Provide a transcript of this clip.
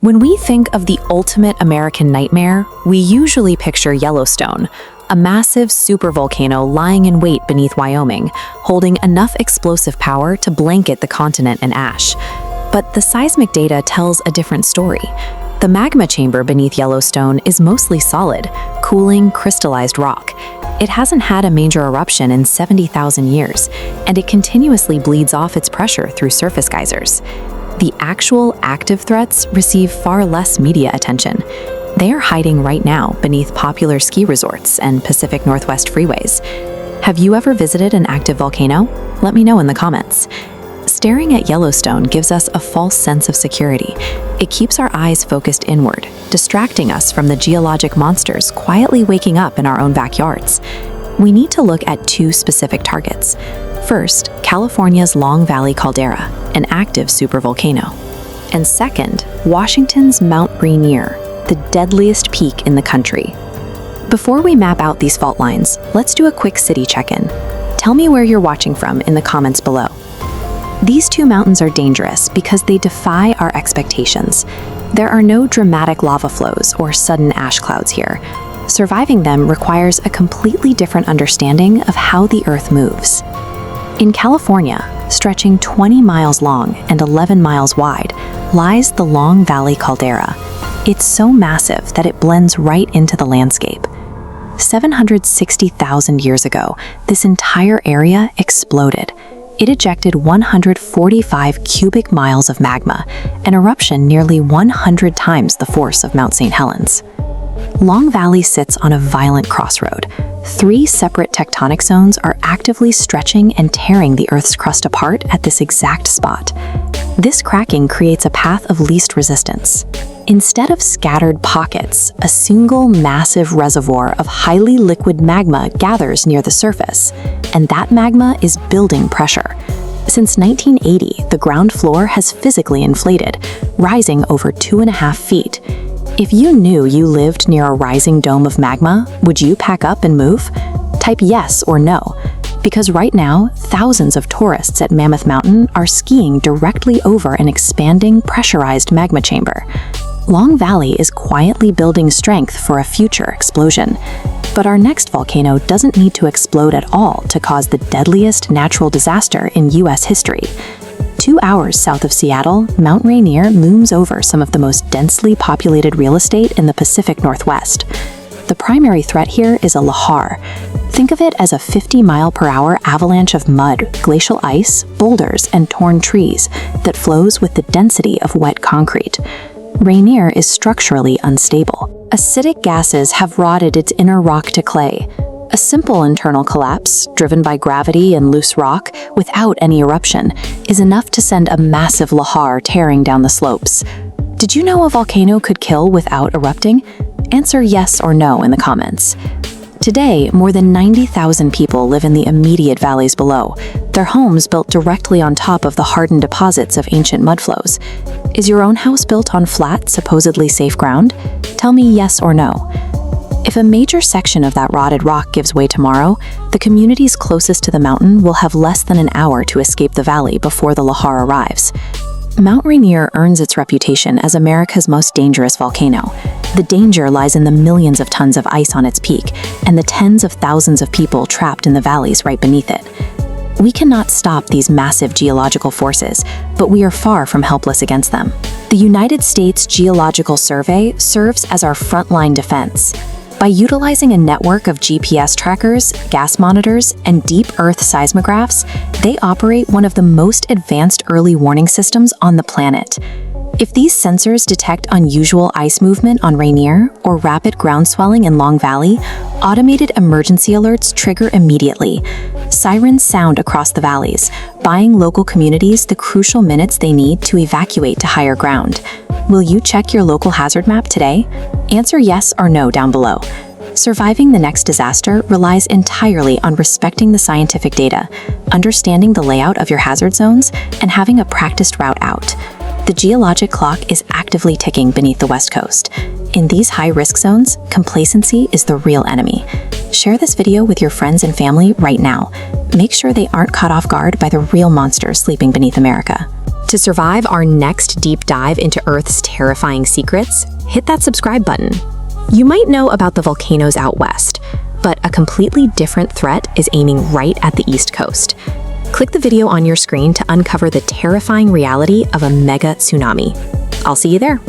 When we think of the ultimate American nightmare, we usually picture Yellowstone, a massive supervolcano lying in wait beneath Wyoming, holding enough explosive power to blanket the continent in ash. But the seismic data tells a different story. The magma chamber beneath Yellowstone is mostly solid, cooling, crystallized rock. It hasn't had a major eruption in 70,000 years, and it continuously bleeds off its pressure through surface geysers. The actual active threats receive far less media attention. They are hiding right now beneath popular ski resorts and Pacific Northwest freeways. Have you ever visited an active volcano? Let me know in the comments. Staring at Yellowstone gives us a false sense of security. It keeps our eyes focused inward, distracting us from the geologic monsters quietly waking up in our own backyards. We need to look at two specific targets. First, California's Long Valley Caldera, an active supervolcano. And second, Washington's Mount Rainier, the deadliest peak in the country. Before we map out these fault lines, let's do a quick city check-in. Tell me where you're watching from in the comments below. These two mountains are dangerous because they defy our expectations. There are no dramatic lava flows or sudden ash clouds here. Surviving them requires a completely different understanding of how the Earth moves. In California, stretching 20 miles long and 11 miles wide, lies the Long Valley Caldera. It's so massive that it blends right into the landscape. 760,000 years ago, this entire area exploded. It ejected 145 cubic miles of magma, an eruption nearly 100 times the force of Mount St. Helens. Long Valley sits on a violent crossroad. Three separate tectonic zones are actively stretching and tearing the Earth's crust apart at this exact spot. This cracking creates a path of least resistance. Instead of scattered pockets, a single massive reservoir of highly liquid magma gathers near the surface, and that magma is building pressure. Since 1980, the ground floor has physically inflated, rising over 2.5 feet. If you knew you lived near a rising dome of magma, would you pack up and move? Type yes or no, because right now, thousands of tourists at Mammoth Mountain are skiing directly over an expanding pressurized magma chamber. Long Valley is quietly building strength for a future explosion. But our next volcano doesn't need to explode at all to cause the deadliest natural disaster in US history. 2 hours south of Seattle, Mount Rainier looms over some of the most densely populated real estate in the Pacific Northwest. The primary threat here is a lahar. Think of it as a 50-mile-per-hour avalanche of mud, glacial ice, boulders, and torn trees that flows with the density of wet concrete. Rainier is structurally unstable. Acidic gases have rotted its inner rock to clay. A simple internal collapse, driven by gravity and loose rock, without any eruption, is enough to send a massive lahar tearing down the slopes. Did you know a volcano could kill without erupting? Answer yes or no in the comments. Today, more than 90,000 people live in the immediate valleys below, their homes built directly on top of the hardened deposits of ancient mudflows. Is your own house built on flat, supposedly safe ground? Tell me yes or no. If a major section of that rotted rock gives way tomorrow, the communities closest to the mountain will have less than an hour to escape the valley before the lahar arrives. Mount Rainier earns its reputation as America's most dangerous volcano. The danger lies in the millions of tons of ice on its peak and the tens of thousands of people trapped in the valleys right beneath it. We cannot stop these massive geological forces, but we are far from helpless against them. The United States Geological Survey serves as our frontline defense. By utilizing a network of GPS trackers, gas monitors, and deep Earth seismographs, they operate one of the most advanced early warning systems on the planet. If these sensors detect unusual ice movement on Rainier or rapid ground swelling in Long Valley, automated emergency alerts trigger immediately. Sirens sound across the valleys, buying local communities the crucial minutes they need to evacuate to higher ground. Will you check your local hazard map today? Answer yes or no down below. Surviving the next disaster relies entirely on respecting the scientific data, understanding the layout of your hazard zones, and having a practiced route out. The geologic clock is actively ticking beneath the West Coast. In these high-risk zones, complacency is the real enemy. Share this video with your friends and family right now. Make sure they aren't caught off guard by the real monsters sleeping beneath America. To survive our next deep dive into Earth's terrifying secrets, hit that subscribe button. You might know about the volcanoes out west, but a completely different threat is aiming right at the East Coast. Click the video on your screen to uncover the terrifying reality of a mega tsunami. I'll see you there.